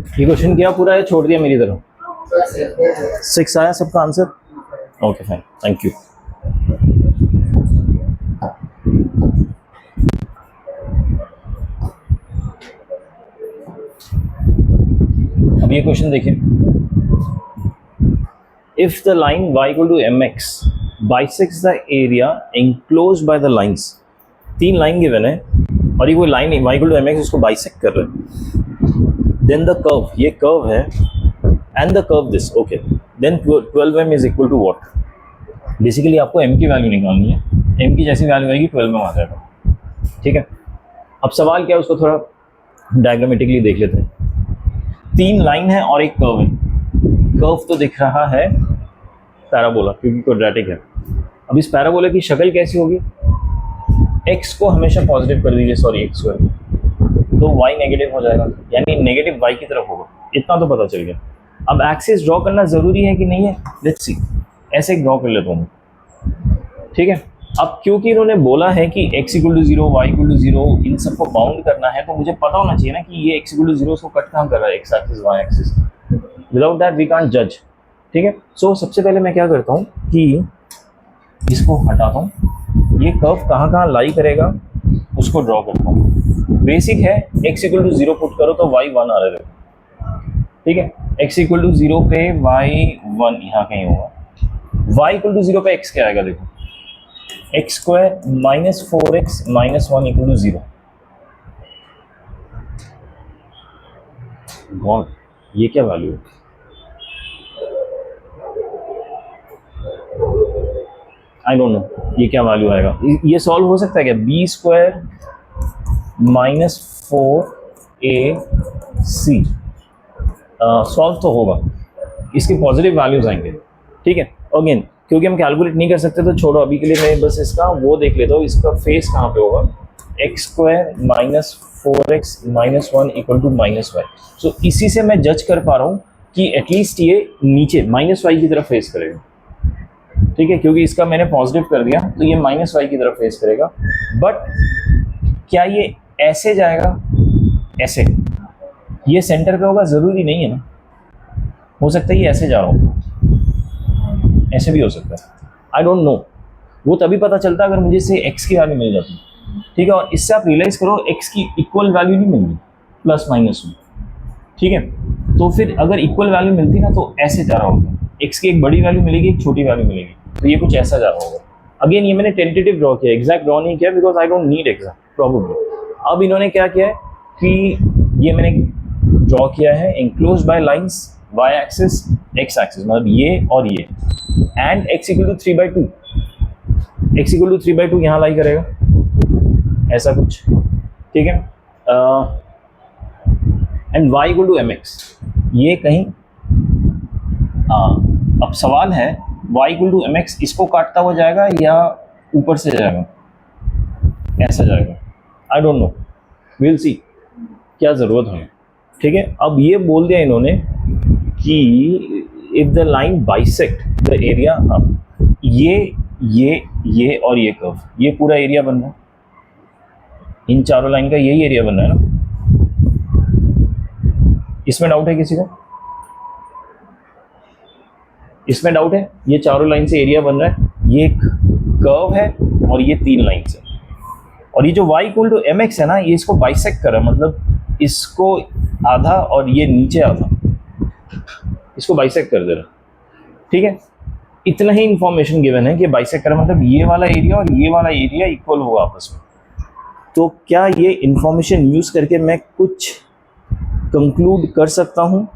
ये क्वेश्चन किया पूरा है, छोड़ दिया मेरी तरफ? 6 आया सबका answer? Okay fine, thank you. अब ये क्वेश्चन देखिए, if the line y equal to mx bisects द एरिया enclosed by the lines, 3 line given है और ये कोई line y equal to mx उसको बाइसेक्ट कर रहा है, देन द कर्व, ये कर्व है, and the curve this, okay, then 12m is equal to what? Basically आपको m की वैल्यू निकालनी है, m की जैसी वैल्यू आएगी 12m आ जाएगा, ठीक है। अब सवाल क्या है उसको थोड़ा डायग्रामेटिकली देख लेते हैं। 3 लाइन है और एक कर्व है, कर्व तो दिख रहा है पैराबोला क्योंकि क्वाड्रेटिक है। अब इस पैराबोला की शक्ल कैसी होगी? x को हमेशा पॉजिटिव कर दीजिए, सॉरी x स्क्वायर, तो y नेगेटिव हो जाएगा, यानी नेगेटिव y की तरफ होगा, इतना तो पता चल गया। अब एक्सिस ड्रॉ करना ज़रूरी है कि नहीं है? लेट्स सी, ऐसे ड्रॉ कर लेता हूँ, ठीक है। अब क्योंकि इन्होंने बोला है कि x equal to 0, y equal to 0, इन सबको बाउंड करना है, तो मुझे पता होना चाहिए ना कि ये x इक्वल टू 0 उसको कट कहाँ कर रहा है, x axis y axis. Without that we can't जज, ठीक है। सो सबसे पहले मैं क्या करता हूँ कि इसको हटाता हूँ, ये कर्व कहाँ लाई करेगा उसको ड्रॉ करता हूँ। बेसिक है, x इक्वल टू 0 पुट करो तो y 1 आ रहा है, ठीक है। x इक्वल टू 0 पे y 1 यहाँ कहीं होगा, y इक्वल टू 0 पे x क्या आएगा? देखो, x square minus 4x minus 1 equal to 0। God, ये क्या वैल्यू है? आई डोंट नो ये क्या वैल्यू आएगा। ये सॉल्व हो सकता है क्या? B square minus 4ac solve तो होगा, इसके पॉजिटिव वैल्यूज आएंगे, ठीक है। अगेन क्योंकि हम कैलकुलेट नहीं कर सकते तो छोड़ो, अभी के लिए मैं बस इसका वो देख लेता हूँ, इसका फेस कहाँ पे होगा? X square minus 4x minus 1 equal to minus y. So इसी से मैं जज कर पा रहा हूँ कि एटलीस्ट ये नीचे माइनस वाई की तरफ फेस करेगा, ठीक है, क्योंकि इसका मैंने पॉजिटिव कर दिया तो ये माइनस वाई की तरफ फेस करेगा। बट क्या ये ऐसे जाएगा? ऐसे? ये सेंटर पे होगा? ज़रूरी नहीं है ना, हो सकता है ये ऐसे जा रहा हो, ऐसे भी हो सकता है, आई डोंट नो। वो तभी पता चलता अगर मुझे से x की वैल्यू मिल जाती, ठीक है। और इससे आप रियलाइज़ करो x की इक्वल वैल्यू नहीं मिल रही, प्लस माइनस में, ठीक है। तो फिर अगर इक्वल वैल्यू मिलती ना तो ऐसे जा रहा होगा, x की एक बड़ी वैल्यू मिलेगी, एक छोटी वैल्यू मिलेगी, तो ये कुछ ऐसा जा रहा होगा। अगेन ये मैंने टेंटेटिव ड्रॉ किया, एग्जैक्ट ड्रॉ नहीं किया because I don't need exact problem. अब इन्होंने क्या किया है कि ये मैंने ड्रॉ किया है enclosed by lines, y axis x axis, मतलब ये और ये, and x equal to 3/2, x equal to 3/2 यहाँ लाई करेगा, ऐसा कुछ, ठीक है। And y equal to mx, ये कहीं, अब सवाल है y इक्वल टू mx इसको काटता हुआ जाएगा या ऊपर से जाएगा, ऐसा जाएगा, I don't know, will see, क्या ज़रूरत है, ठीक है। अब ये बोल दिया इन्होंने कि if the line bisect the area, अब ये और ये कर्व, ये पूरा एरिया बन रहा है, इन चारों लाइन का यही एरिया बन रहा है ना, इसमें डाउट है किसी को? इसमें डाउट है? ये चारों लाइन से एरिया बन रहा है, ये एक कर्व है और ये 3 लाइन से, और ये जो y इक्वल टू mx है ना, ये इसको बाइसेक्ट कर रहा है, मतलब इसको आधा और ये नीचे आधा, इसको बाइसेक्ट कर दे रहा, ठीक है। इतना ही इंफॉर्मेशन गिवन है कि बाइसेक्ट कर, मतलब ये वाला एरिया और ये वाला एरिया इक्वल होगा आपस में। तो क्या ये इंफॉर्मेशन यूज़ करके मैं कुछ कंक्लूड कर सकता हूँ?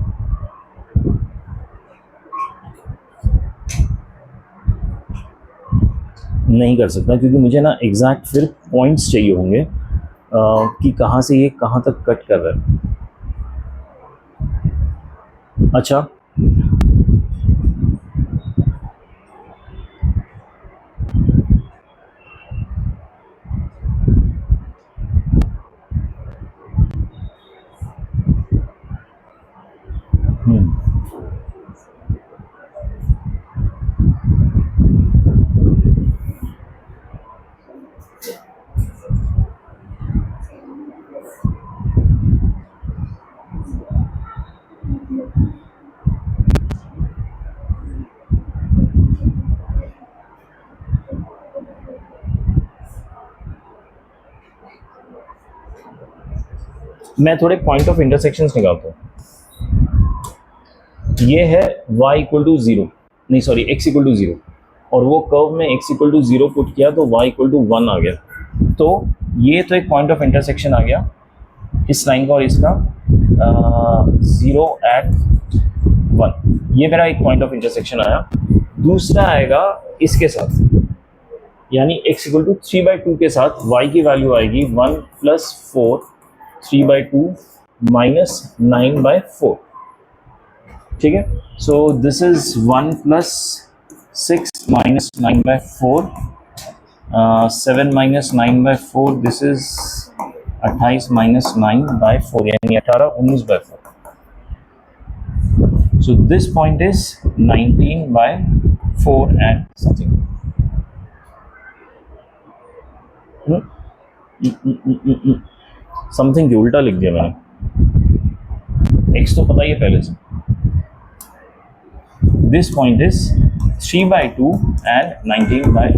नहीं कर सकता, क्योंकि मुझे ना एग्जैक्ट फिर पॉइंट्स चाहिए होंगे कि कहाँ से ये कहाँ तक कट कर रहा है। अच्छा, मैं थोड़े पॉइंट ऑफ इंटरसेक्शंस निकालता हूँ। ये है y इक्वल टू 0, नहीं सॉरी x इक्वल टू 0, और वो कर्व में x इक्वल टू 0 पुट किया तो y इक्वल टू 1 आ गया। तो ये तो एक पॉइंट ऑफ इंटरसेक्शन आ गया इस लाइन का और इसका 0 एट 1, ये मेरा एक पॉइंट ऑफ इंटरसेक्शन आया। दूसरा आएगा इसके साथ, यानी x इक्वल टू 3/2 के साथ y की वैल्यू आएगी 1 + 4 3/2 माइनस 9/4। ठीक है, so this is 1 + 6 minus 9/4, 7 minus 9/4, this is 28 minus 9/4, यानी 18 19/4। So this point is 19/4 and something. Something के उल्टा लिख दिया मैंने, x तो पता ही है पहले से। This point is 3/2 and 19/4.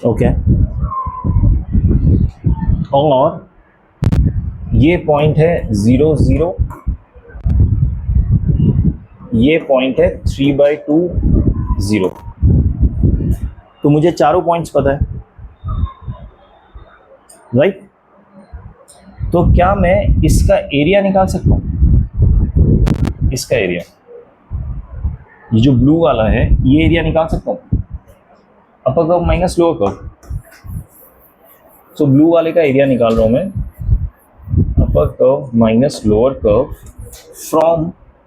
Okay. और ये पॉइंट है 0 0, ये पॉइंट है 3/2 0। तो मुझे चारों पॉइंट्स पता है, राइट? तो क्या मैं इसका एरिया निकाल सकता हूँ? इसका एरिया, ये जो ब्लू वाला है, ये एरिया निकाल सकता हूँ, upper curve minus lower curve. सो ब्लू वाले का एरिया निकाल रहा हूँ मैं, upper curve minus lower curve from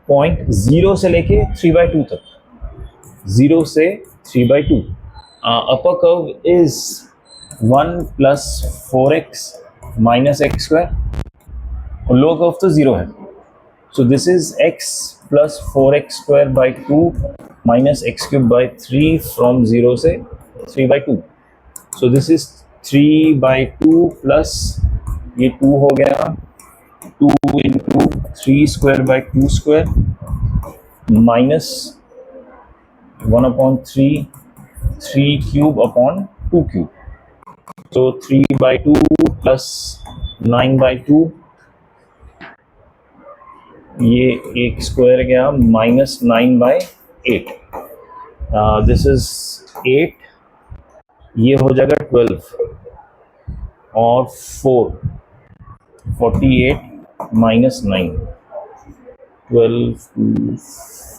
point 0 से लेके 3/2 तक, 0 से 3/2। Upper curve is 1 + 4x minus x², और लोअर कर्व तो 0 है। So this is x plus 4x²/2 minus x³/3 from 0 से 3/2. So this is 3/2 plus ये 2 हो गया, 2 into 3²/2² minus 1/3, 3³/2³। So 3/2 plus 9/2, ये एक स्क्वायर गया माइनस 9/8, दिस इज 8, ये हो जाएगा 12 और 4 48 माइनस 9, 12 2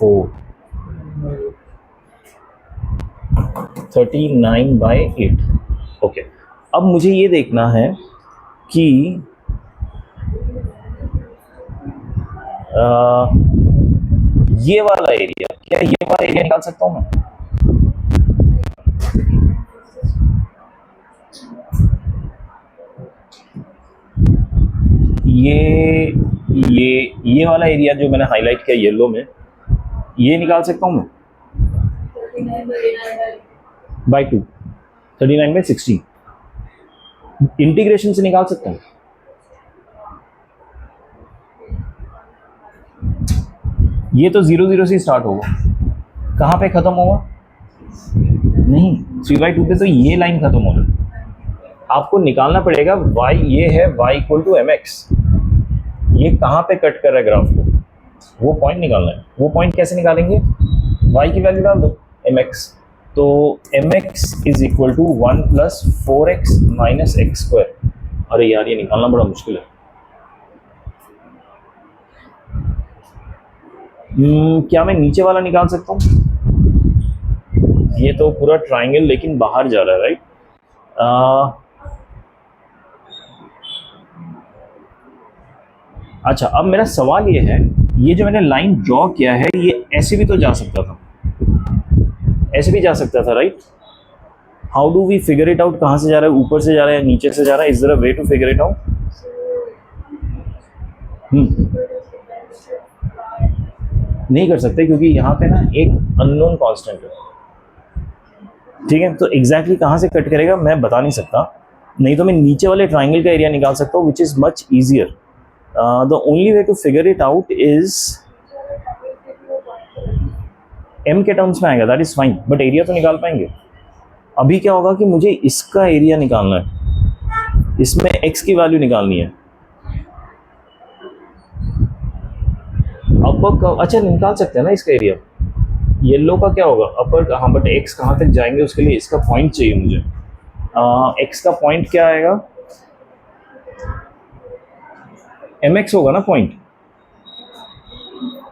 4 39/8। ओके, अब मुझे ये देखना है कि ये वाला एरिया, क्या ये वाला एरिया निकाल सकता हूं मैं? ये वाला एरिया जो मैंने हाईलाइट किया येलो में, ये निकाल सकता हूं मैं? 39/2, 39/16 इंटीग्रेशन से निकाल सकता हूं। ये तो 0 0 से स्टार्ट होगा, कहाँ पे ख़त्म होगा? नहीं, 3/2 पे तो ये लाइन ख़त्म हो रही। आपको निकालना पड़ेगा y, ये है y = mx, ये कहाँ पे कट कर रहा है ग्राफ को, वो पॉइंट निकालना है। वो पॉइंट कैसे निकालेंगे? y की वैल्यू डाल दो mx, तो mx = 1 + 4x माइनस x²। अरे यार, ये निकालना बड़ा मुश्किल है। क्या मैं नीचे वाला निकाल सकता हूँ? ये तो पूरा ट्रायंगल लेकिन बाहर जा रहा है, राइट? अच्छा, अब मेरा सवाल ये है, ये जो मैंने लाइन ड्रॉ किया है, ये ऐसे भी तो जा सकता था, ऐसे भी जा सकता था, right? How do we figure it out? कहाँ से जा रहा है, ऊपर से जा रहा है या नीचे से जा रहा है? Is there a way to figure it out? नहीं कर सकते, क्योंकि यहाँ पे ना एक अननोन कांस्टेंट है। ठीक है, तो एग्जैक्टली कहाँ से कट करेगा मैं बता नहीं सकता, नहीं तो मैं नीचे वाले ट्राइंगल का एरिया निकाल सकता हूँ, which is much easier. The only way to figure it out is m के टर्म्स में आएगा, that is fine, but area तो निकाल पाएंगे। अभी क्या होगा कि मुझे इसका एरिया निकालना है, इसमें x की वैल्यू निकालनी है। अपर का अच्छा निकाल सकते हैं ना इसका एरिया। येलो का क्या होगा, अपर, हाँ, बट x कहाँ तक जाएंगे उसके लिए इसका पॉइंट चाहिए मुझे। x का पॉइंट क्या आएगा, mx होगा ना पॉइंट,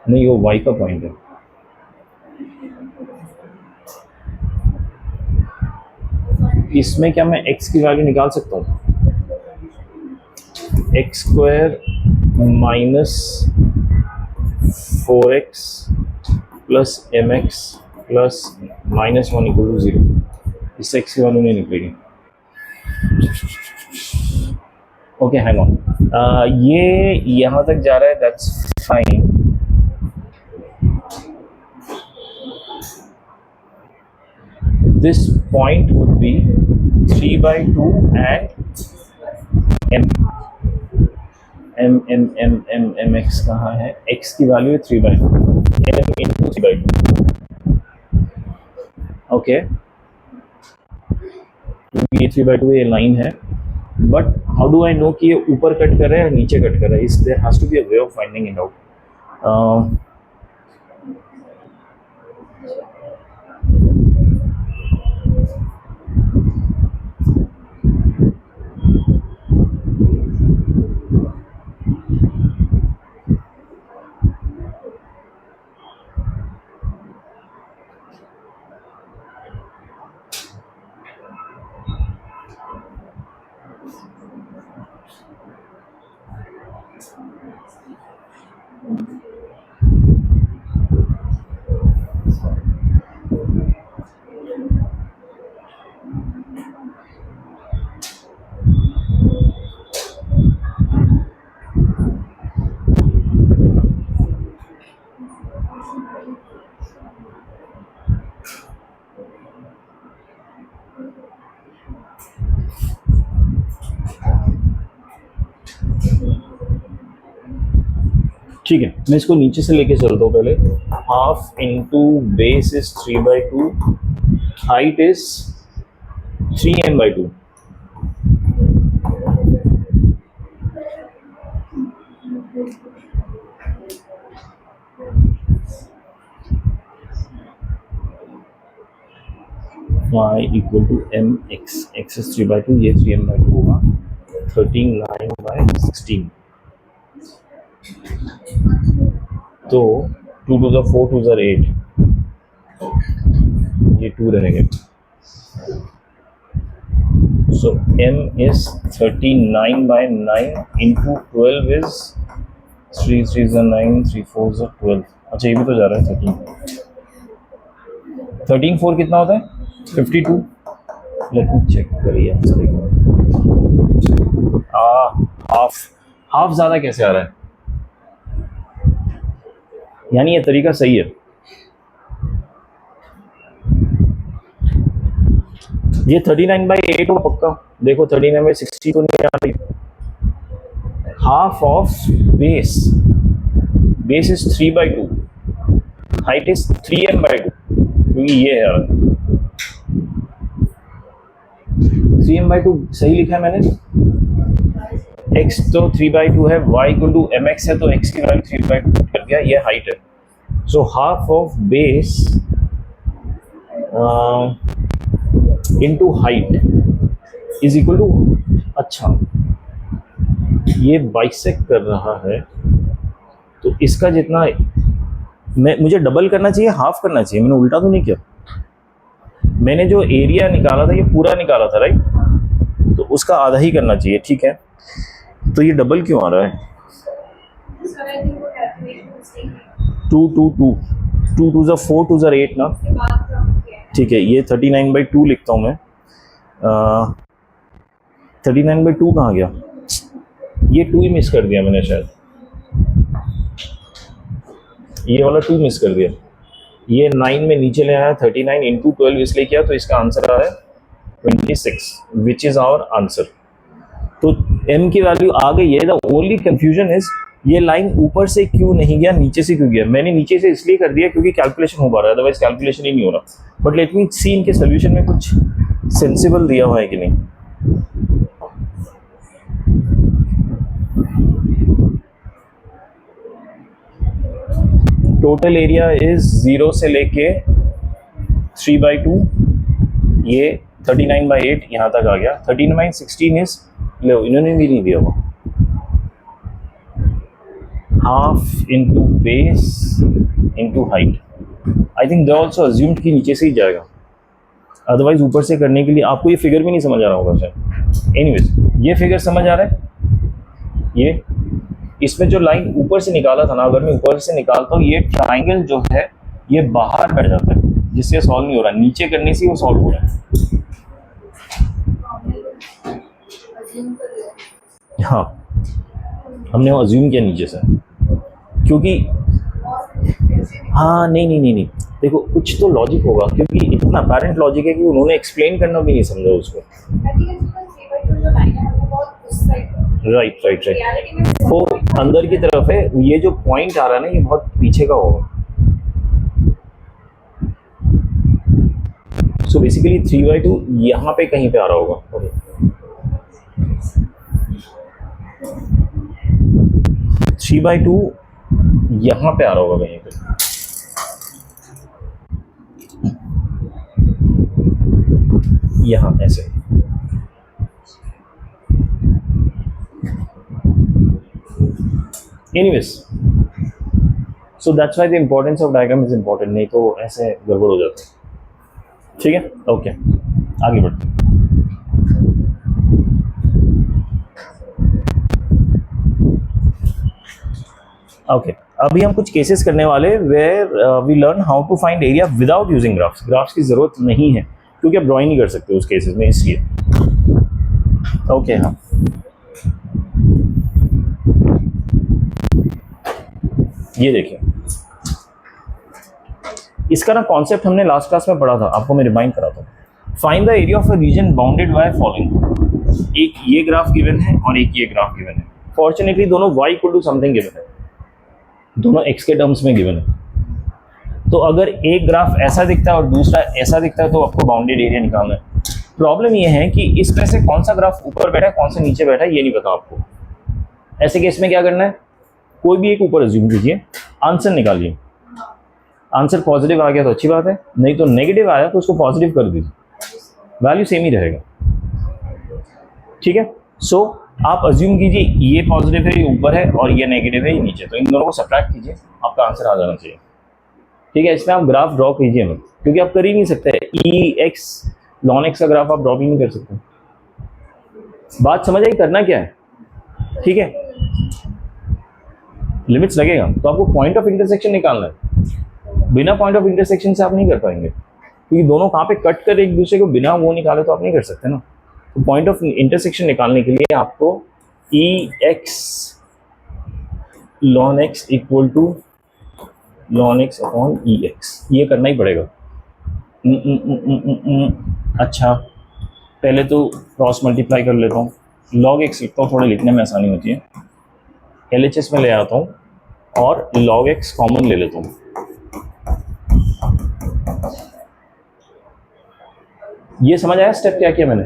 नहीं वो y का पॉइंट है। इसमें क्या मैं x की वैल्यू निकाल सकता हूँ, x square minus 4x plus m x plus minus 1 equal to 0। इससे x की वैल्यू नहीं निकलेगी। ओके हैंग ऑन, ये यहाँ तक जा रहा है, that's fine. This point would be 3/2 and mx कहाँ है, x की वैल्यू है 3/2 into 3/2। ओके, ये 3/2 ये लाइन है, but how do I know कि ये ऊपर कट कर रहा है या नीचे कट कर रहा है? Is there has to be a way of finding it out. ठीक है, मैं इसको नीचे से लेके चलता हूँ पहले। Half into base is 3/2, height is 3m/2। y equal to mx, x is 3/2, ये 3m/2 होगा, 39/16। तो 2 to the 4 2 are 8, ये 2 रहेंगे। सो m is 39/9 into 12 is 3 3 are 9, 3 4 are 12। अच्छा ये भी तो जा रहा है 13 4 कितना होता है 52। लेट मी चेक करिए हाफ हाफ ज़्यादा कैसे आ रहा है, यानी ये तरीका सही है। ये 39/8 हो पक्का, देखो 39/60 तो नहीं आ रही। Half of base, base is 3/2, height is 3m/2, क्योंकि ये है 3m/2 सही लिखा है मैंने। x तो 3/2 है, y इक्वल टू mx है, तो x की वैल्यू 3/2 कर दिया, ये हाइट है। So half of base into height is equal to, अच्छा ये बाइसेक्ट कर रहा है, तो इसका जितना मुझे डबल करना चाहिए, हाफ करना चाहिए, मैंने उल्टा तो नहीं किया। मैंने जो एरिया निकाला था ये पूरा निकाला था राइट, तो उसका आधा ही करना चाहिए, ठीक है। तो ये डबल क्यों आ रहा है, 2 2 2 2 2 4 2 8 ना, ठीक है। ये 39/2 लिखता हूँ मैं। 39/2 कहाँ गया, ये 2 ही मिस कर दिया मैंने शायद, ये वाला 2 मिस कर दिया। ये 9 में नीचे ले आया, 39 इंटू 12 इसलिए किया, तो इसका आंसर आ रहा है 26, विच इज आवर आंसर। तो m की वैल्यू आ गई है। द ओनली कंफ्यूजन इज ये लाइन ऊपर से क्यों नहीं गया, नीचे से क्यों गया। मैंने नीचे से इसलिए कर दिया क्योंकि कैलकुलेशन हो पा रहा है, अदरवाइज कैलकुलेशन ही नहीं हो रहा। बट लेट मी सी इनके सोल्यूशन में कुछ सेंसिबल दिया हुआ है कि नहीं। टोटल एरिया इज 0 से लेके 3/2, ये 39/8 यहाँ तक आ गया। 13/16 इज, लो इन्होंने भी नहीं दिया हुआ, half into base into height. I think they also assumed कि नीचे से ही जाएगा, अदरवाइज ऊपर से करने के लिए आपको ये फिगर भी नहीं समझ आ रहा होगा शायद। एनीवेज ये फिगर समझ आ रहा है। ये इसमें जो लाइन ऊपर से निकाला था ना, अगर मैं ऊपर से निकालता हूँ ये ट्राइंगल जो है ये बाहर बैठ जाता है, जिससे सॉल्व नहीं हो रहा। नीचे करने से वो सॉल्व हो रहा है। हाँ, हमने वो अज्यूम किया नीचे से, क्योंकि हाँ नहीं, देखो कुछ तो लॉजिक होगा, क्योंकि इतना अपेरेंट लॉजिक है कि उन्होंने एक्सप्लेन करना भी नहीं समझा उसको। राइट वो अंदर की तरफ है, ये जो पॉइंट आ रहा है ना ये बहुत पीछे का होगा। सो बेसिकली 3/2 यहाँ पे कहीं पे आ रहा होगा। 3/2 यहाँ पे आ रहा होगा कहीं पे। यहाँ ऐसे। Anyways so that's why the importance of diagram is important, नहीं तो ऐसे गड़बड़ हो जाता है। ठीक है, ओके आगे बढ़ते हैं। ओके अभी हम कुछ केसेस करने वाले where we learn how to find area without using graphs. Graphs की जरूरत नहीं है क्योंकि आप ड्राइंग नहीं कर सकते उस केसेस में, इसलिए। ओके हाँ, ये देखिए इसका ना कॉन्सेप्ट हमने लास्ट क्लास में पढ़ा था, आपको मैं रिमाइंड कराता हूँ। Find the area of a region bounded by following. एक ये ग्राफ गिवन है और एक ये ग्राफ गिवन है। फॉर्चुनेटली दोनों y equal to something given है, दोनों x के टर्म्स में गिवन है। तो अगर एक ग्राफ ऐसा दिखता है और दूसरा ऐसा दिखता है तो आपको बाउंडेड एरिया निकालना है। प्रॉब्लम ये है कि इसमें से कौन सा ग्राफ ऊपर बैठा है कौन सा नीचे बैठा है ये नहीं पता आपको। ऐसे केस में क्या करना है, कोई भी एक ऊपर अज्यूम कीजिए, आंसर निकालिए। आंसर पॉजिटिव आ गया तो अच्छी बात है, नहीं तो नेगेटिव आया तो उसको पॉजिटिव कर दीजिए, वैल्यू सेम ही रहेगा। ठीक है, सो आप अज्यूम कीजिए ये पॉजिटिव है ये ऊपर है और ये नेगेटिव है ये नीचे, तो इन दोनों को सब्ट्रैक्ट कीजिए, आपका आंसर आ जाना चाहिए। ठीक है, इसमें आप ग्राफ ड्रॉ कीजिए मत, क्योंकि आप कर ही नहीं सकते। ई एक्स लॉन एक्स का ग्राफ आप ड्रॉ भी नहीं कर सकते। बात समझ आई, करना क्या है। ठीक है, लिमिट्स लगेगा तो आपको पॉइंट ऑफ इंटरसेक्शन निकालना है। बिना पॉइंट ऑफ इंटरसेक्शन से आप नहीं कर पाएंगे, क्योंकि दोनों कहाँ पे कट कर एक दूसरे को बिना वो निकाले तो आप नहीं कर सकते ना। तो पॉइंट ऑफ इंटरसेक्शन निकालने के लिए आपको e x ln x equal to ln x upon e x, ये करना ही पड़ेगा। अच्छा, पहले तो क्रॉस मल्टीप्लाई कर लेता हूँ, लॉग एक्स लिखता हूँ, थोड़ा लिखने में आसानी होती है। LHS में ले आता हूँ और लॉग एक्स कॉमन ले लेता हूँ। ये समझ आया स्टेप क्या किया मैंने।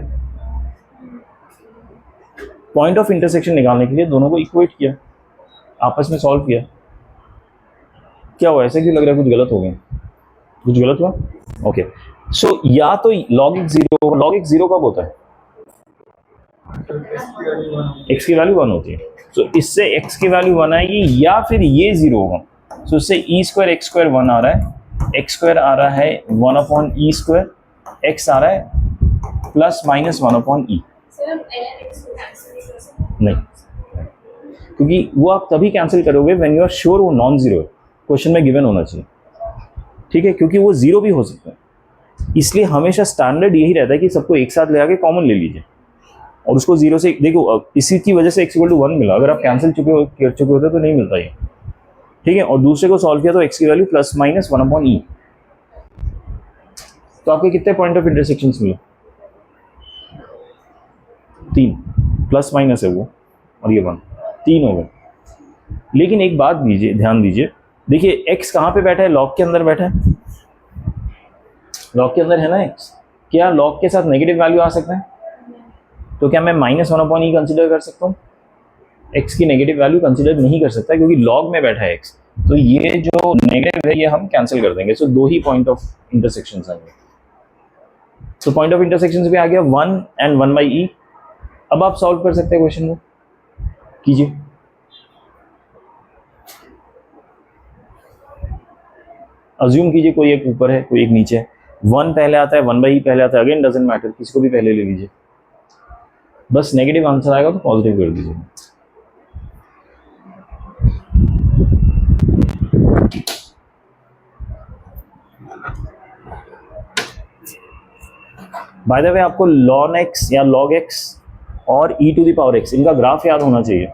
पॉइंट ऑफ इंटरसेक्शन निकालने के लिए दोनों को इक्वेट किया, आपस में सॉल्व किया। क्या हुआ, ऐसे क्यों लग रहा है कुछ गलत हो गया, कुछ गलत हुआ। ओके, सो या तो log x zero, log x zero कब होता है, एक्स की वैल्यू 1 होती है। सो इससे x की वैल्यू 1 आएगी या फिर ये 0 होगा। सो इससे ई स्क्वायर एक्स स्क्वायर 1 आ रहा है, एक्स स्क्वायर आ रहा है 1 अपॉन ई स्क्वायर, एक्स आ रहा है प्लस माइनस 1 अपॉन ई। नहीं, क्योंकि वो आप तभी कैंसिल करोगे व्हेन यू आर श्योर वो नॉन जीरो है, क्वेश्चन में गिवन होना चाहिए। ठीक है, क्योंकि वो जीरो भी हो सकता है, इसलिए हमेशा स्टैंडर्ड यही रहता है कि सबको एक साथ ले आके कॉमन ले लीजिए और उसको जीरो से देखो। इसी की वजह से x इक्वल टू 1 मिला, अगर आप कैंसिल कर चुके होते तो नहीं मिलता ये। ठीक है, और दूसरे को सॉल्व किया तो x की वैल्यू प्लस माइनस 1 अपॉन ई। तो आपके कितने पॉइंट ऑफ इंटरसेक्शन मिले, 3। प्लस माइनस है वो, और ये 1, 3 हो गए। लेकिन एक बात दीजिए, ध्यान दीजिए, देखिए x कहाँ पे बैठा है, लॉग के अंदर बैठा है, लॉग के अंदर है ना x। क्या लॉग के साथ नेगेटिव वैल्यू आ सकता है? तो क्या मैं -1/e कंसिडर कर सकता हूँ? x की नेगेटिव वैल्यू कंसिडर नहीं कर सकता क्योंकि log में बैठा है x। तो ये जो नेगेटिव है ये हम कैंसिल कर देंगे। सो दो ही पॉइंट ऑफ इंटरसेक्शन आएंगे। सो पॉइंट ऑफ इंटरसेक्शन भी आ गया 1 एंड 1/e। अब आप सॉल्व कर सकते हैं क्वेश्चन को, कीजिए। अज्यूम कीजिए कोई एक ऊपर है, कोई एक नीचे है। 1 पहले आता है, 1/e पहले आता है, अगेन डजेंट मैटर, किसी को भी पहले ले लीजिए। बस नेगेटिव आंसर आएगा तो पॉजिटिव कर दीजिए। बाय द वे आपको ln x या log x और e⁻x इनका ग्राफ याद होना चाहिए,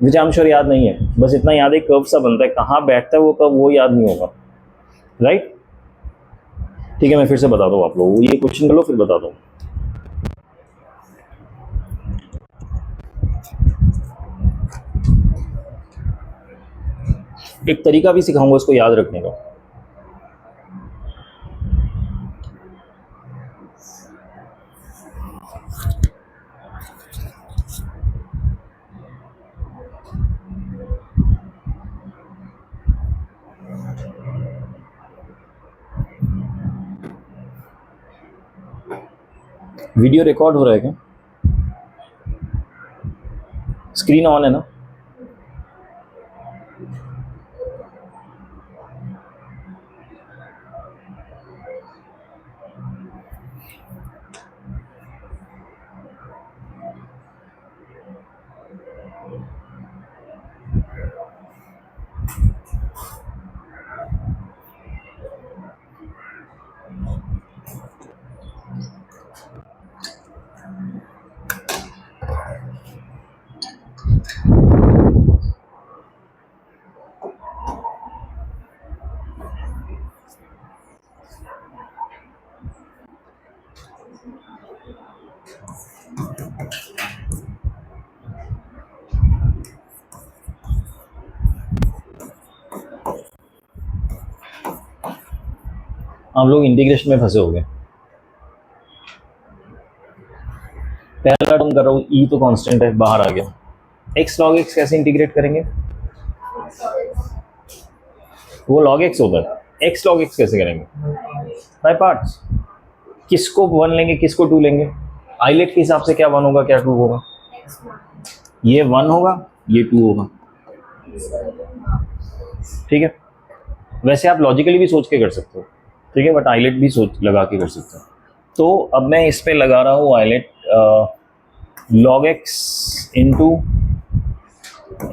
विच आई एम श्योर याद नहीं है। बस इतना याद है, कर्व सा बनता है, कहाँ बैठता है वो कर्व वो याद नहीं होगा, राइट? ठीक है, मैं फिर से बता दूँ आप लोगों को, ये क्वेश्चन कर लो फिर बता दूँ। एक तरीका भी सिखाऊंगा इसको याद रखने का। वीडियो रिकॉर्ड हो रहा है क्या? स्क्रीन ऑन है ना? आप लोग इंटीग्रेशन में फंसे हो गए। पहला टर्म कर रहा हूँ, ई तो कांस्टेंट है, बाहर आ गया। x log x कैसे इंटीग्रेट करेंगे? वो log x होता है, x log x कैसे करेंगे? By parts. किसको 1 लेंगे, किसको 2 लेंगे? आइलेट के हिसाब से क्या 1 होगा, क्या 2 होगा? ये 1 होगा, ये 2 होगा। ठीक है, वैसे आप लॉजिकली भी सोच के कर सकते हो, ठीक है, बट आइलेट भी सोच लगा के कर सकते हो। तो अब मैं इस पे लगा रहा हूँ islet log x into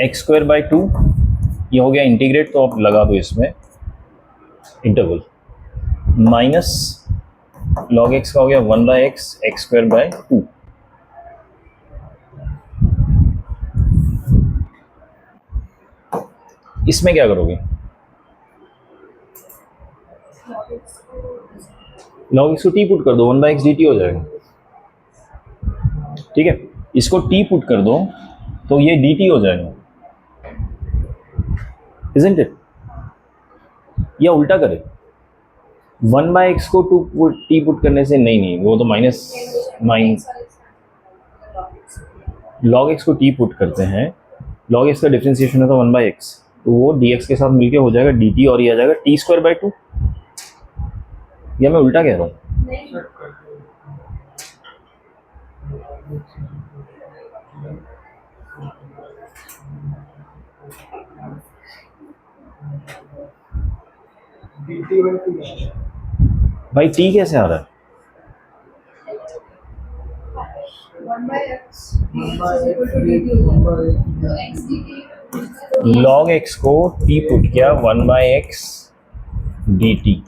x²/2, ये हो गया इंटीग्रेट। तो आप लगा दो इसमें इंटरवल, माइनस log x का हो गया 1/x x²/2। इसमें क्या करोगे? log x को t पुट कर दो, 1/x dt हो जाएगा। ठीक है, इसको t पुट कर दो तो ये dt हो जाएगा, isn't it? या उल्टा करें, 1/x को t पुट करने से, नहीं वो तो माइनस log x को t पुट करते हैं, log x का डिफरेंशिएशन है तो 1/x, तो वो dx के साथ मिलके हो जाएगा dt, और ये आ जाएगा t²/2। या मैं उल्टा कह रहा हूँ? भाई t कैसे आ रहा है? log x को t पुट किया 1/x dt,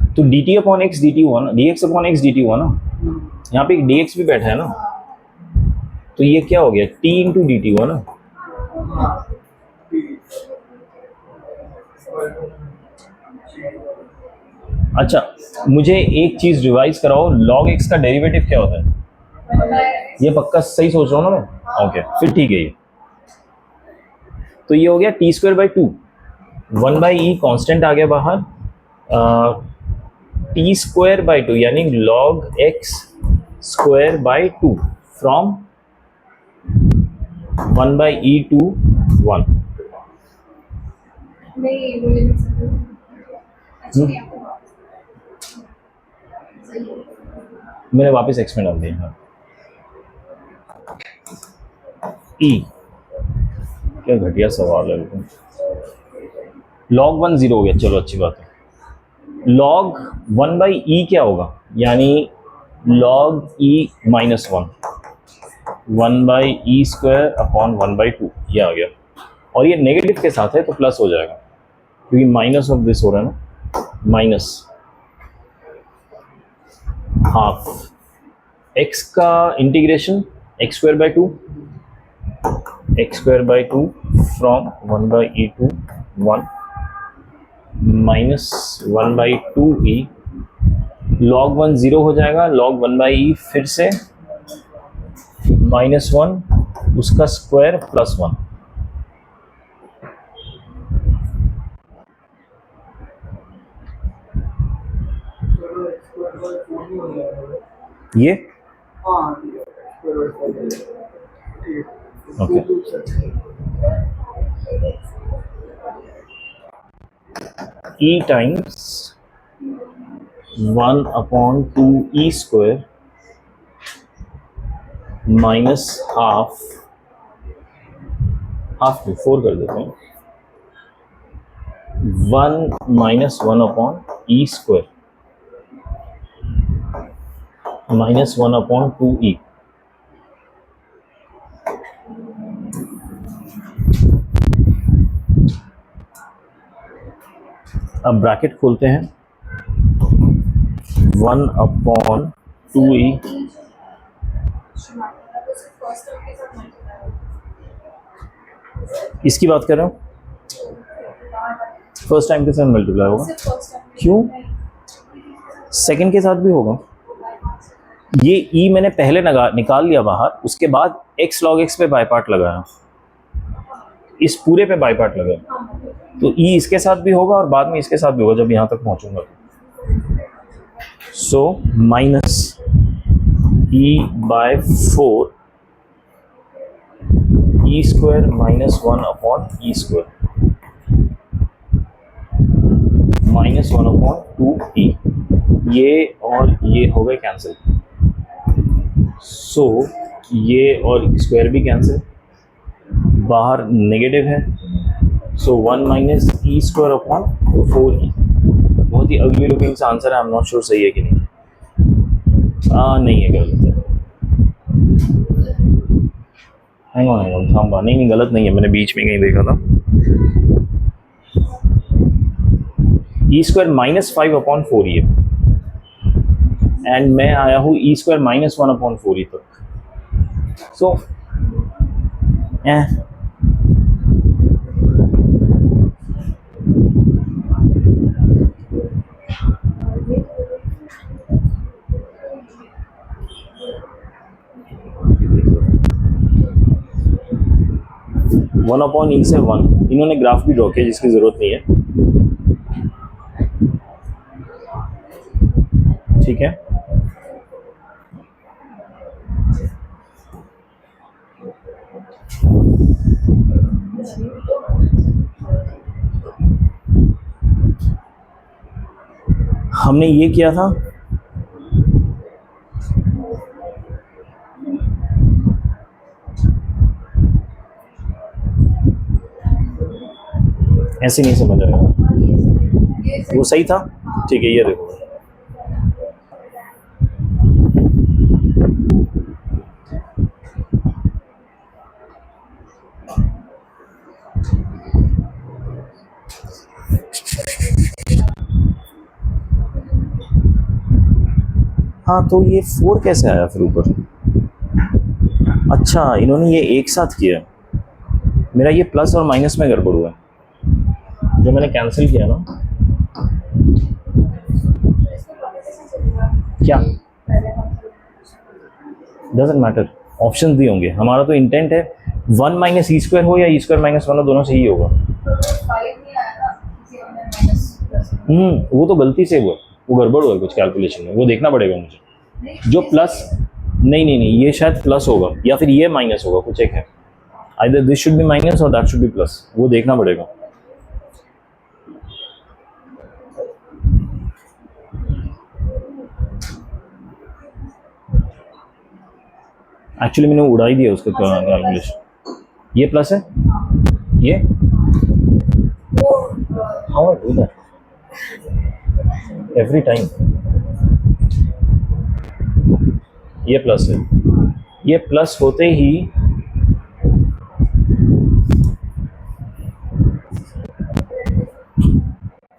तो dt/x dt हुआ ना, dx/x dt हुआ ना, यहाँ पे एक dx भी बैठा है ना, तो ये क्या हो गया, t × dt हुआ ना। अच्छा, मुझे एक चीज़ रिवाइज कराओ, log x का डेरिवेटिव क्या होता है? ये पक्का सही सोच रहा हूँ ना मैं? ओके, फिर ठीक है ये। तो ये हो गया t square by two, 1/e constant आ गया बाहर, टी स्क्वायर बाई टू यानी log x square by two from 1/e to 1। मैंने वापस x में डाल दिया। e, क्या घटिया सवाल है। log 1 0 हो गया, चलो अच्छी बात है। log 1/e क्या होगा, यानी log e minus 1/e square upon 1/2, ये आ गया। और ये नेगेटिव के साथ है तो प्लस हो जाएगा, क्योंकि माइनस ऑफ दिस हो रहा है ना, माइनस हाफ x का integration x square by two, x square by two from 1/e to 1 minus 1/2e, log 1 0 हो जाएगा, log 1/e फिर से -1 उसका स्क्वायर प्लस 1। ये okay, e times 1/2e square minus half में 4 कर देते हैं, 1 minus 1/e square minus 1/2e। अब ब्रैकेट खोलते हैं, 1/2e इसकी बात कर रहे हो, फर्स्ट टाइम के साथ मल्टीप्लाई होगा, क्यों? सेकंड के साथ भी होगा। ये e मैंने पहले निकाल लिया बाहर, उसके बाद x log x पे बाई पार्ट लगाया, इस पूरे पे बाई पार्ट लगाया, तो e इसके साथ भी होगा और बाद में इसके साथ भी होगा जब यहाँ तक पहुँचूंगा। So minus e by 4 e square minus 1/e square minus 1/2e, ये और ये हो गए कैंसिल, सो ये और स्क्वायर भी कैंसिल, बाहर नेगेटिव है, सो 1 minus e square upon 4e। बहुत ही अगली लुकिंग सा आंसर है, आई एम नॉट श्योर सही है कि नहीं। नहीं है, गलत है। हैंग ऑन थांबा, नहीं गलत नहीं है, मैंने बीच में कहीं देखा था। e स्क्वायर माइनस 5/4e है, एंड मैं आया हूँ e स्क्वायर माइनस 1/4e तक। सो वन अपॉन ई से 1, इन्होंने ग्राफ भी ड्रॉ किया जिसकी जरूरत नहीं है, ठीक है। हमने ये किया था, ऐसे नहीं समझ आएगा, वो सही था, ठीक है। ये देखो, हाँ तो ये 4 कैसे आया फिर ऊपर? अच्छा, इन्होंने ये एक साथ किया, मेरा ये प्लस और माइनस में गड़बड़ हुआ है, जो मैंने कैंसिल किया ना, क्या डजेंट मैटर, ऑप्शन दिए होंगे, हमारा तो इंटेंट है 1 माइनस ई स्क्वायर हो या ई स्क्वायर माइनस 1 हो, दोनों से ही होगा। वो तो गलती से हुआ, वो गड़बड़ हुआ कुछ कैलकुलेशन में, वो देखना पड़ेगा मुझे। जो प्लस, नहीं ये शायद प्लस होगा या फिर ये माइनस होगा, कुछ एक है, either this should be minus और दैट शुड बी प्लस, वो देखना पड़ेगा। एक्चुअली मैंने उड़ा ही दिया उसका कैलकुलेशन। ये प्लस है, ये how I do that every time. ये प्लस है, ये प्लस होते ही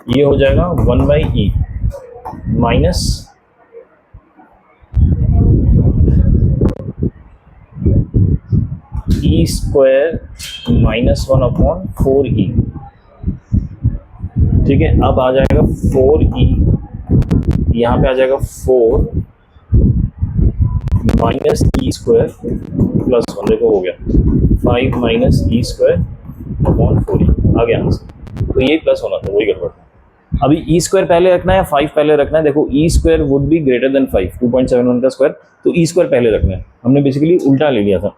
ये हो जाएगा 1 by E minus E square minus 1 upon 4e। ठीक है, अब आ जाएगा 4e, यहाँ पे आ जाएगा 4 माइनस ई स्क्वायर प्लस 1, देखो हो गया 5 minus E square upon 4e, आ गया आंसर। तो ये प्लस होना था, वही गड़बड़ था। अभी ई स्क्वायर पहले रखना है या 5 पहले रखना है? देखो e square would be greater than 5, 2.71 का स्क्वायर, तो ई स्क्वायर पहले रखना है। हमने बेसिकली उल्टा ले लिया था,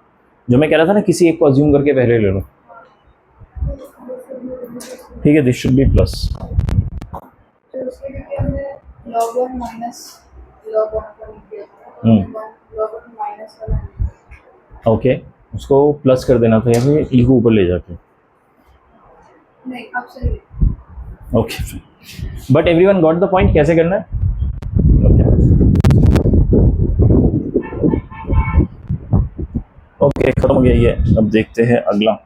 जो मैं कह रहा था ना, किसी एक को अज्यूम करके पहले ले लो। ठीक है, this should be plus. Okay, उसको प्लस कर देना था या फिर ई को ऊपर ले जाके। नहीं, अब सही। Okay, but everyone got the point, कैसे करना है? ओके, खत्म हो गया ये। अब देखते हैं अगला।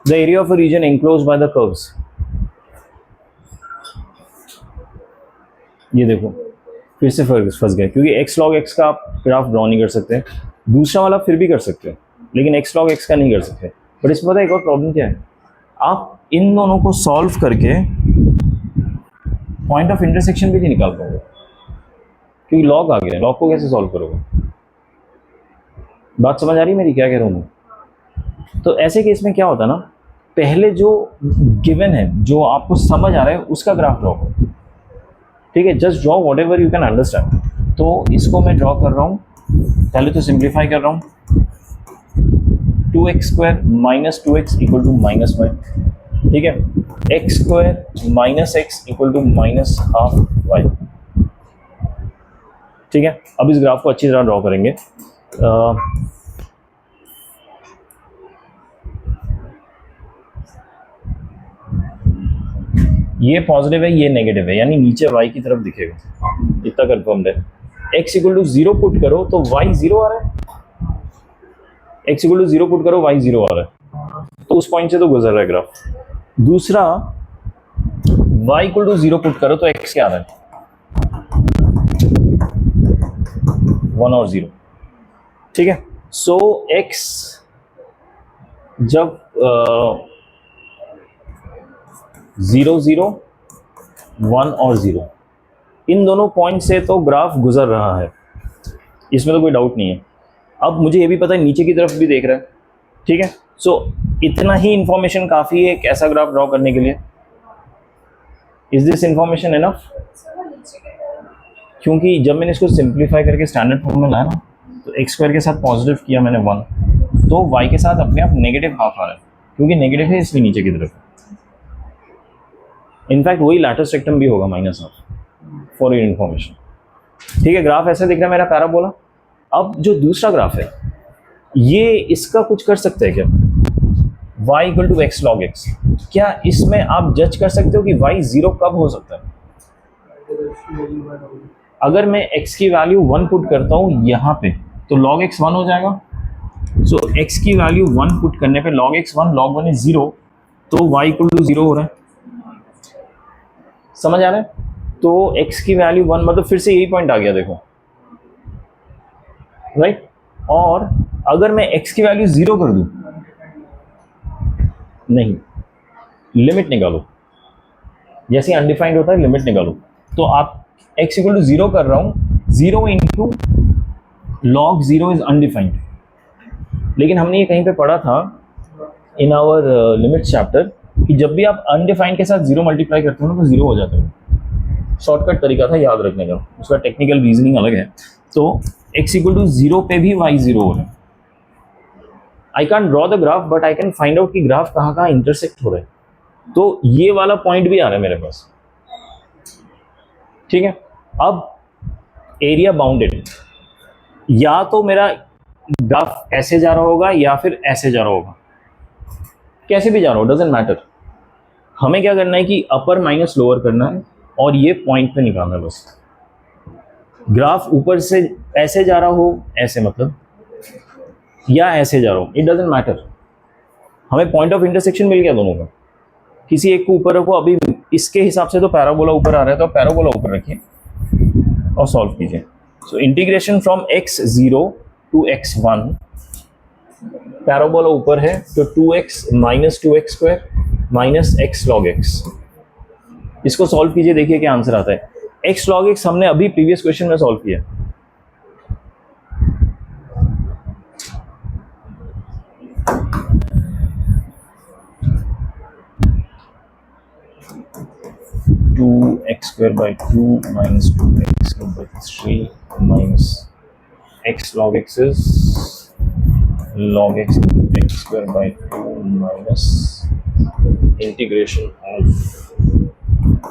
The area of a region enclosed by the curves. ये देखो फिर से फंस गए, क्योंकि x log x का आप ग्राफ ड्रॉ नहीं कर सकते। दूसरा वाला फिर भी कर सकते हो, लेकिन x log x का नहीं कर सकते। बट इसमें पता है एक और प्रॉब्लम क्या है, आप इन दोनों को सॉल्व करके पॉइंट ऑफ इंटरसेक्शन भी नहीं निकाल पाओगे, क्योंकि लॉग आ गया। लॉग को कैसे सॉल्व करोगे? बात समझ आ रही है मेरी, क्या कह रहा हूँ मैं? तो ऐसे केस में क्या होता है ना, पहले जो गिवन है, जो आपको समझ आ रहा है, उसका ग्राफ ड्रॉ करो। ठीक है, just draw what ever you can understand. तो इसको मैं ड्रॉ कर रहा हूँ, पहले तो सिंप्लीफाई कर रहा हूँ। 2x square minus 2x equal to minus 1। ठीक है, x square minus x equal to minus half y। ठीक है, अब इस ग्राफ को अच्छी तरह ड्रॉ करेंगे। ये पॉजिटिव है, ये नेगेटिव है, यानी नीचे y की तरफ दिखेगा, इतना कंफर्म्ड है। x इक्वल टू 0 पुट करो तो y 0 आ रहा है। x इक्वल टू 0 पुट करो, y 0 आ रहा है, तो उस पॉइंट से तो गुजर रहा है ग्राफ। दूसरा, y इक्वल टू 0 पुट करो तो x क्या आ रहा है? 1 और 0। ठीक है, सो x जब 0 0 1 और 0, इन दोनों पॉइंट से तो ग्राफ गुजर रहा है, इसमें तो कोई डाउट नहीं है। अब मुझे ये भी पता है नीचे की तरफ भी देख रहा है। ठीक है, सो इतना ही इंफॉर्मेशन काफ़ी है एक ऐसा ग्राफ ड्रॉ करने के लिए। Is this information enough? क्योंकि जब मैंने इसको सिंप्लीफाई करके स्टैंडर्ड फॉर्म में लाया ना, तो एक्स स्क्वायर के साथ पॉजिटिव किया मैंने 1, तो y के साथ अपने आप नेगेटिव हाफ आ रहा है, क्योंकि नेगेटिव है इसलिए नीचे की तरफ। इनफैक्ट वही लैटिस रेक्टम भी होगा minus half, for your information. ठीक है, ग्राफ ऐसे दिख रहा है मेरा पैराबोला। अब जो दूसरा ग्राफ है, ये इसका कुछ कर सकते हैं क्या? y equal to x log x, क्या इसमें आप जज कर सकते हो कि y 0 कब हो सकता है? अगर मैं x की वैल्यू 1 पुट करता हूँ यहाँ पे, तो log x 1 हो जाएगा। सो x की वैल्यू 1 पुट करने पे log x 1, log 1 इज 0, तो y इक्वल टू 0 हो रहा है। समझ आ रहा है? तो x की वैल्यू 1, मतलब फिर से यही पॉइंट आ गया, देखो, राइट। और अगर मैं x की वैल्यू 0 कर दूं, नहीं, लिमिट निकालो, जैसे अनडिफाइंड होता है लिमिट निकालो, तो आप x इक्वल टू 0 कर रहा हूं, 0 इंटू लॉग 0 इज अनडिफाइंड। लेकिन हमने ये कहीं पे पढ़ा था इन आवर लिमिट चैप्टर कि जब भी आप अनडिफाइंड के साथ 0 मल्टीप्लाई करते हो ना, तो 0 हो जाता है। शॉर्टकट तरीका था याद रखने का, उसका टेक्निकल रीजनिंग अलग है। तो x इक्वल टू 0 पे भी y 0 हो रहा है। I can draw the graph, but I can find out कि ग्राफ कहाँ कहाँ इंटरसेक्ट हो रहे हैं। तो ये वाला पॉइंट भी आ रहा है मेरे पास। ठीक है, अब एरिया बाउंडेड, या तो मेरा ग्राफ ऐसे जा रहा होगा या फिर ऐसे जा रहा होगा, कैसे भी जा रहा हो, डजेंट मैटर। हमें क्या करना है कि अपर माइनस लोअर करना है और ये पॉइंट पे निकालना है बस। ग्राफ ऊपर से ऐसे जा रहा हो, ऐसे मतलब, या ऐसे जा रहा हो, इट डजेंट मैटर। हमें पॉइंट ऑफ इंटरसेक्शन मिल गया दोनों का। किसी एक को ऊपर रखो, अभी इसके हिसाब से तो पैराबोला ऊपर आ रहा है, तो पैराबोला ऊपर रखिए और सॉल्व कीजिए। So integration from x0 to x1, parabola ऊपर है तो 2x minus 2x square minus x log x। इसको सॉल्व कीजिए, देखिए क्या आंसर आता है। x log x हमने अभी प्रीवियस क्वेश्चन में सॉल्व किया। Two x square by 2 minus 2x by 3 minus x log x is log x into x square by 2 minus integration of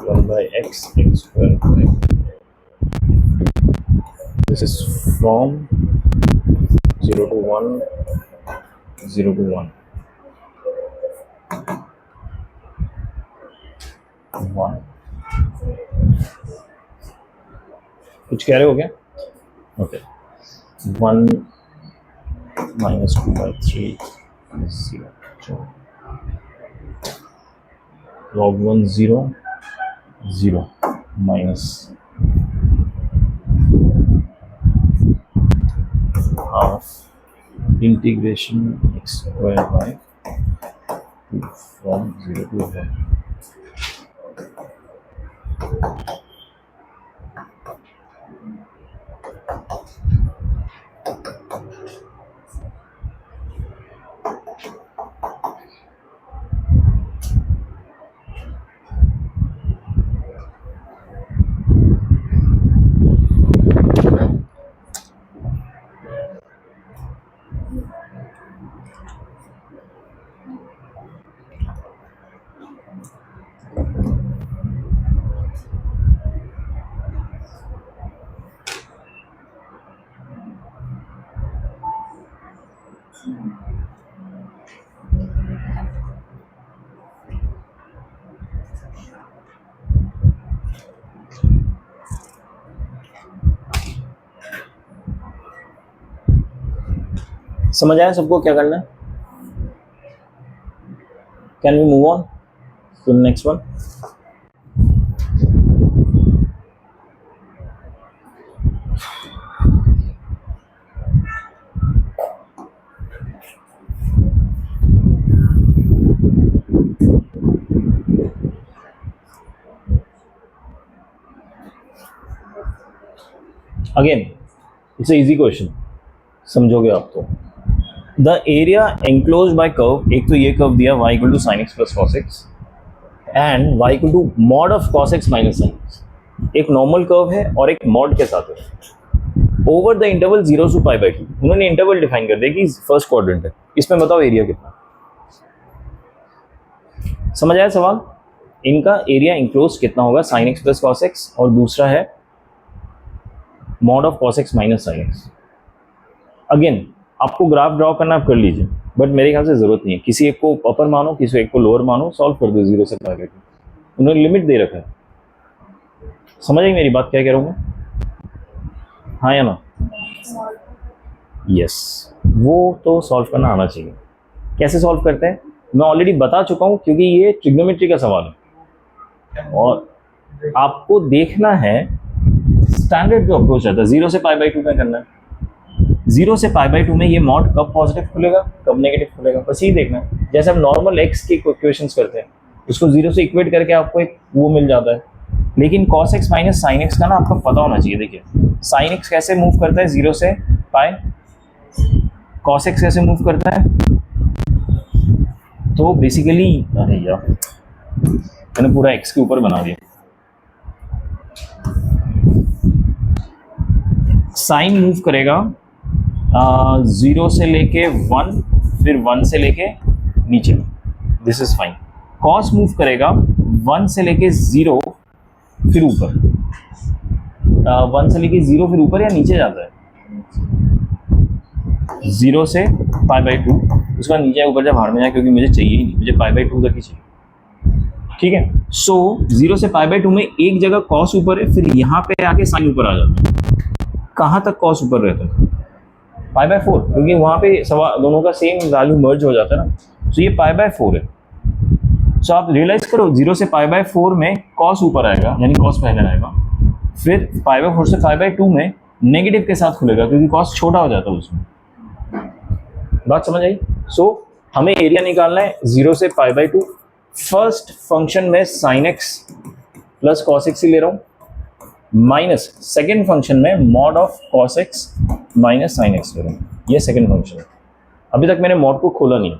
1 by x square by 2. This is from 0 to 1, 0 to 1, 1। कुछ कह रहे हो क्या? Okay, 1 minus 2 by 3 is 0. So log 1 0 0 minus half integration x square by 2 from 0 to 1. समझ आया सबको क्या करना है? Can we move on to the next one? Again it's easy question, समझोगे आप तो। The area enclose by curve, एक तो ये कर्व दिया y equal to sine x plus cos x and y equal to mod of cos x minus sine x. एक normal curve है और एक मॉड के साथ है। ओवर द इंटरवल 0 to π/2, उन्होंने इंटरवल डिफाइन कर दिया कि फर्स्ट क्वाड्रेंट है, इसमें बताओ एरिया कितना, समझ आया सवाल? इनका एरिया इंक्लोज कितना होगा, sign x plus cos x, और दूसरा है mod of cos x minus sine x. Again आपको ग्राफ ड्रॉ करना आप कर लीजिए, बट मेरे ख्याल से जरूरत नहीं है। किसी एक को अपर मानो, किसी एक को लोअर मानो, सॉल्व कर दो 0 से पाई बाई 2। उन्होंने लिमिट दे रखा है, समझ आई मेरी बात क्या कह रहा हूँ मैं? हाँ या ना? यस, वो तो सॉल्व करना आना चाहिए। कैसे सॉल्व करते हैं मैं ऑलरेडी बता चुका हूँ, क्योंकि ये ट्रिग्नोमेट्री का सवाल है और आपको देखना है स्टैंडर्ड जो अप्रोच रहता है 0 से पाई बाई 2 में करना है। 0 से पाई बाई 2 में ये मॉड कब पॉजिटिव खुलेगा कब नेगेटिव खुलेगा, बस यही देखना है। जैसे हम नॉर्मल एक्स के इक्वेशंस करते हैं, उसको 0 से इक्वेट करके आपको एक वो मिल जाता है। लेकिन cos x minus sine x का ना आपको पता होना चाहिए। देखिए साइन एक्स कैसे मूव करता है 0 से पाई, cos x कैसे मूव करता है, तो बेसिकली अरे यार मैंने पूरा x के ऊपर बना दिया। साइन मूव करेगा 0 से लेके 1, फिर 1 से लेके नीचे, this is fine. Cos move करेगा 1 से लेके 0 फिर ऊपर, 1 से लेके 0 फिर ऊपर या नीचे जाता है, 0 से पाई बाई 2, उसका नीचे ऊपर जब बाहर में जाए, क्योंकि मुझे चाहिए ही नहीं, मुझे पाई बाई 2 तक ही चाहिए। ठीक है, सो 0 से पाई बाई 2 में एक जगह कॉस ऊपर है, फिर यहाँ पे आके साइन ऊपर आ जाता है। कहाँ तक कॉस ऊपर रहता है? पाई बाई 4, क्योंकि वहाँ पे सवाल दोनों का सेम वैल्यू मर्ज हो जाता है ना, तो ये पाई बाई 4 है। सो आप रियलाइज करो 0 से पाई बाई 4 में कॉस ऊपर आएगा, यानी कॉस पहले आएगा, फिर पाई बाई 4 से पाई बाई 2 में नेगेटिव के साथ खुलेगा, क्योंकि कॉस छोटा हो जाता है उसमें। बात समझ आई? सो हमें एरिया निकालना है 0 से पाई बाई 2। फर्स्ट फंक्शन में sine x plus cos x ही ले रहा हूँ, माइनस सेकेंड फंक्शन में mod of cos x minus sine x ले रहा हूँ। ये सेकेंड फंक्शन है। अभी तक मैंने मॉड को खोला नहीं,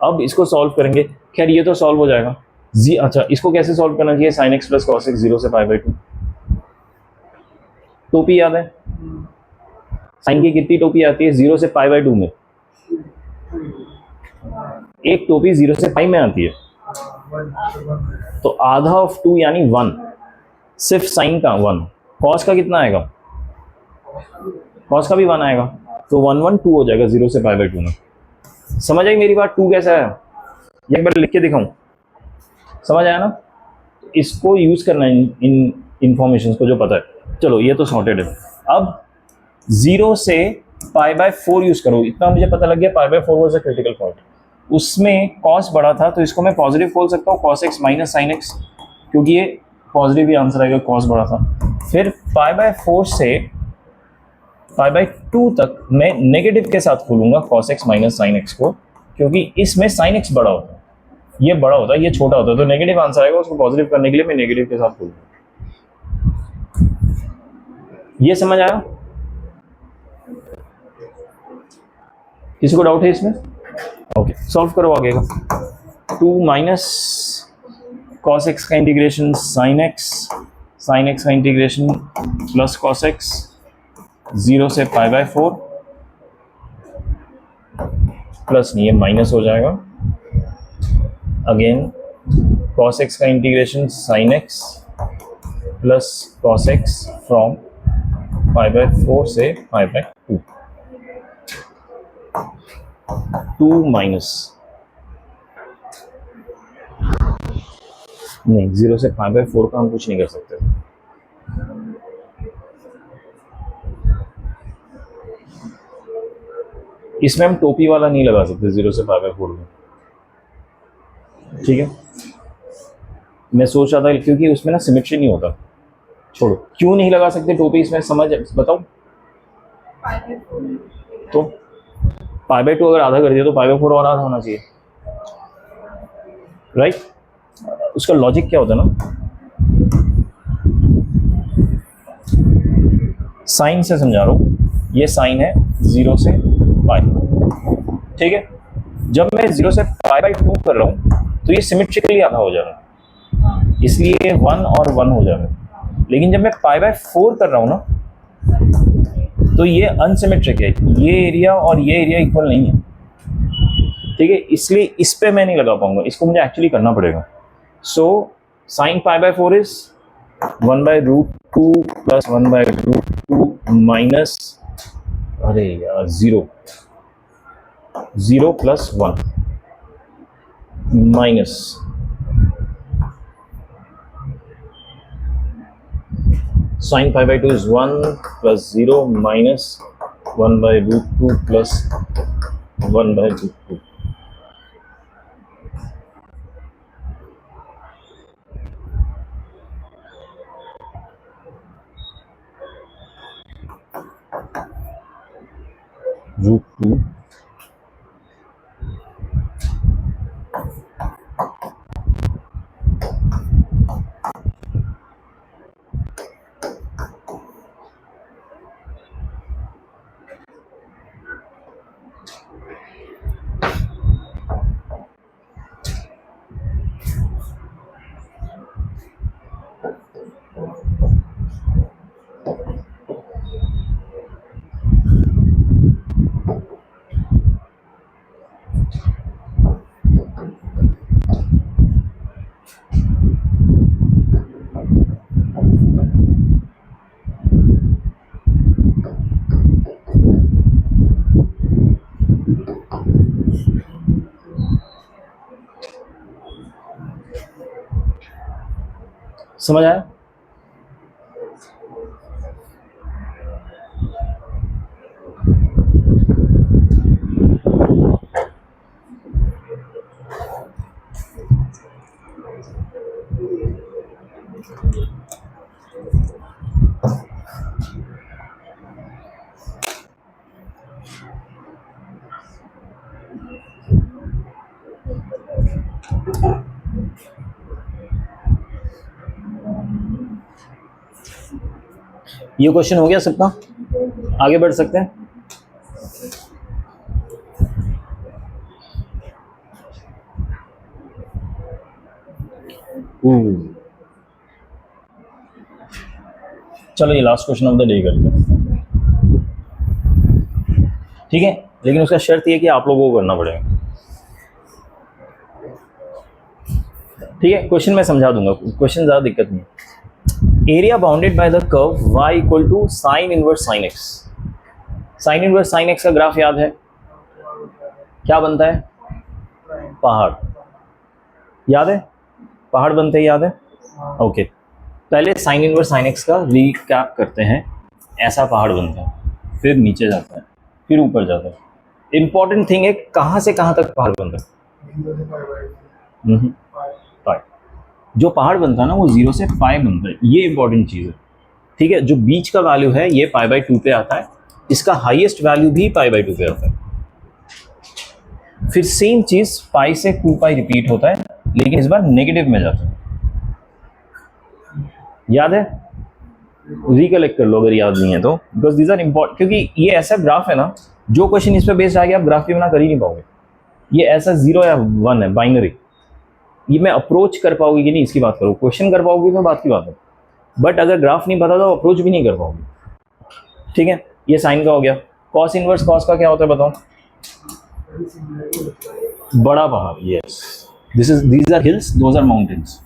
अब इसको सॉल्व करेंगे। खैर ये तो सॉल्व हो जाएगा जी। अच्छा, इसको कैसे सॉल्व करना चाहिए? Sign x plus cos x 0 से पाई बाई 2। टोपी याद है? साइन की कितनी टोपी आती है 0 से पाई बाई 2 में? एक टोपी 0 से पाई में आती है, तो आधा ऑफ 2 यानी 1, सिर्फ साइन का 1। कॉस का कितना आएगा? कॉस का भी 1 आएगा, तो 1 1 2 हो जाएगा 0 से पाई बाई 2 में। समझ आई मेरी बात? 2 कैसा है ये एक बार लिख के दिखाऊं, समझ आया ना? इसको यूज करना है इन इंफॉर्मेशन को जो पता है। चलो ये तो सॉर्टेड है। अब 0 से पाई बाय 4 यूज करो, इतना मुझे पता लग गया। Pi by 4 was a critical point, उसमें कॉस बड़ा था, तो इसको मैं पॉजिटिव बोल सकता हूँ, cos x minus sine x, क्योंकि ये पॉजिटिव ही आंसर आएगा, कॉस बड़ा था। फिर पाई बाय 4 से पाई बाय 2 तक मैं नेगेटिव के साथ खोलूंगा cos x minus sine x को, क्योंकि इसमें साइन एक्स बड़ा होता है, ये बड़ा होता है, ये छोटा होता है, तो नेगेटिव आंसर आएगा। उसको पॉजिटिव करने के लिए मैं नेगेटिव के साथ खोलूंगा। ये समझ आया? किसी को डाउट है इसमें? ओके, सॉल्व करो आगे का। 2 माइनस कॉस एक्स का इंटीग्रेशन साइन एक्स का इंटीग्रेशन प्लस कॉस एक्स 0 से पाई बाय 4, प्लस नहीं, ये माइनस हो जाएगा। अगेन कॉस एक्स का integration sign x plus cos x from pi by 4 से पाई बाय 2। 2 माइनस नहीं, 0 से पाई बाय 4 का हम कुछ नहीं कर सकते। इसमें हम टोपी वाला नहीं लगा सकते 0 से पाई बाय 4 में, ठीक है? मैं सोच रहा था क्योंकि उसमें ना सिमेट्री नहीं होता। छोड़ो, क्यों नहीं लगा सकते टोपी इसमें, समझ बताओ तो। पाई बाय 2 अगर आधा कर दिया तो पाई बाय 4 और आधा होना चाहिए, राइट? उसका लॉजिक क्या होता है ना, साइन से समझा रहा हूं। ये साइन है 0 से पाई, ठीक है? जब मैं 0 से पाई बाय 2 कर रहा हूं तो ये सिमेट्रिकली आधा हो जा रहा है, इसलिए 1 और 1 हो जा रहा है। लेकिन जब मैं पाई बाय 4 कर रहा हूं ना, तो ये अनसिमेट्रिक है, ये एरिया और ये एरिया इक्वल नहीं है। ठीक है, इसलिए इस पे मैं नहीं लगा पाऊंगा, इसको मुझे एक्चुअली करना पड़ेगा. So sine pi by 4 is 1/√2 plus 1/√2 minus, अरे यार 0 plus 1 minus sin pi by 2 is 1 plus 0 minus 1/√2 plus 1/√2. √2 समझ आया? ये क्वेश्चन हो गया सबका, आगे बढ़ सकते हैं. चलो ये last question of the day करते हैं, ठीक है, लेकिन उसका शर्त ये कि आप लोगों को करना पड़ेगा. ठीक है, क्वेश्चन मैं समझा दूंगा, क्वेश्चन ज़्यादा दिक्कत नहीं है. Area bounded by the curve y equal to sine inverse sine x. Sine inverse sine x का ग्राफ याद है, क्या बनता है? पहाड़. याद है? पहाड़ बनते हैं, याद है? ओके, पहले साइन इनवर्स साइन x का रीकैप करते हैं. ऐसा पहाड़ बनता है, फिर नीचे जाता है, फिर ऊपर जाता है. इंपॉर्टेंट थिंग है, कहाँ से कहाँ तक पहाड़ बनता है? पाई. जो पहाड़ बनता है ना वो 0 से पाई बनता है, ये इंपॉर्टेंट चीज़ है. ठीक है, जो बीच का वैल्यू है ये π/2 पे आता है, इसका हाईएस्ट वैल्यू भी π/2 पे आता है. फिर सेम चीज़ पाई से 2π रिपीट होता है, लेकिन इस बार नेगेटिव में जाता है. याद है? रिकलेक्ट कर लो अगर याद नहीं है तो, बिकॉज दीज आर इम्पॉर्टेंट, क्योंकि ये ऐसा ग्राफ है ना, जो क्वेश्चन इस पर बेस्ड आ गया आप ग्राफ भी बना कर ही नहीं पाओगे. ये ऐसा 0 या 1 है, बाइनरी. ये मैं अप्रोच कर पाओगे कि नहीं इसकी बात करो, क्वेश्चन कर पाओगे तो बात की बात है, बट अगर ग्राफ नहीं पता तो अप्रोच भी नहीं कर पाओगे. ठीक है, ये साइन का हो गया. कॉस इनवर्स कॉस का क्या होता है बताओ? बड़ा पहाड़. Yes, these are hills, those are mountains.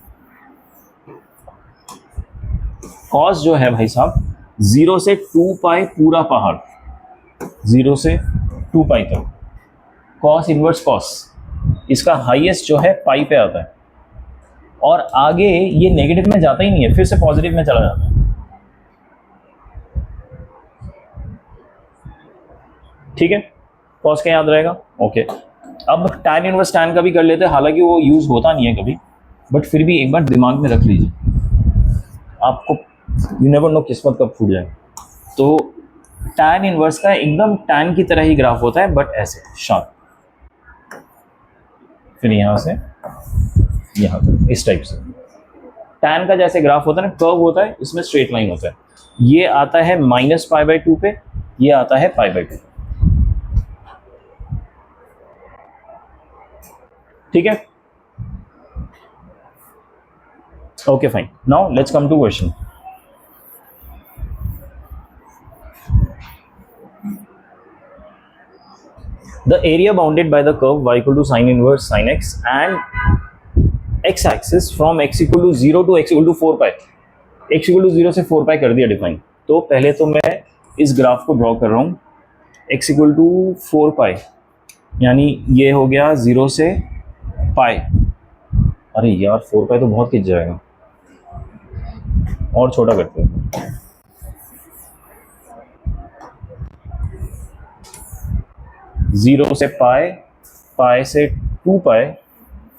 Cause जो है भाई साहब 0 से 2π पूरा पहाड़, 0 से 2π तक. कॉस इनवर्स कॉस, इसका हाईएस्ट जो है पाई पे आता है, और आगे ये नेगेटिव में जाता ही नहीं है, फिर से पॉजिटिव में चला जाता है. ठीक है, कॉस क्या याद रहेगा? ओके. अब tan इनवर्स tan का भी कर लेते हैं, हालांकि वो यूज होता नहीं है कभी, बट फिर भी एक बार दिमाग में रख लीजिए, आपको यू नेवर नो किस्मत कब फूट जाए. तो tan इनवर्स का एकदम tan की तरह ही ग्राफ होता है, बट ऐसे शार्प, फिर यहाँ से यहाँ तक इस टाइप से. tan का जैसे ग्राफ होता है ना, कर्व होता है, इसमें स्ट्रेट लाइन होता है. ये आता है -π/2 पे, ये आता है π/2. ठीक है, okay fine. Now let's come to question. The area bounded by the curve y equal to sine inverse sine x and x axis from x equal to 0 to x equal to 4 pi, x equal to 0 से 4 पाई कर दिया define. तो पहले तो मैं इस graph को draw कर रहा हूँ, x इक्वल टू 4 पाई यानी ये हो गया 0 से पाई। अरे यार 4 पाई तो बहुत खिंच जाएगा, और छोटा करते हैं। जीरो से पाई, पाई से 2 पाई,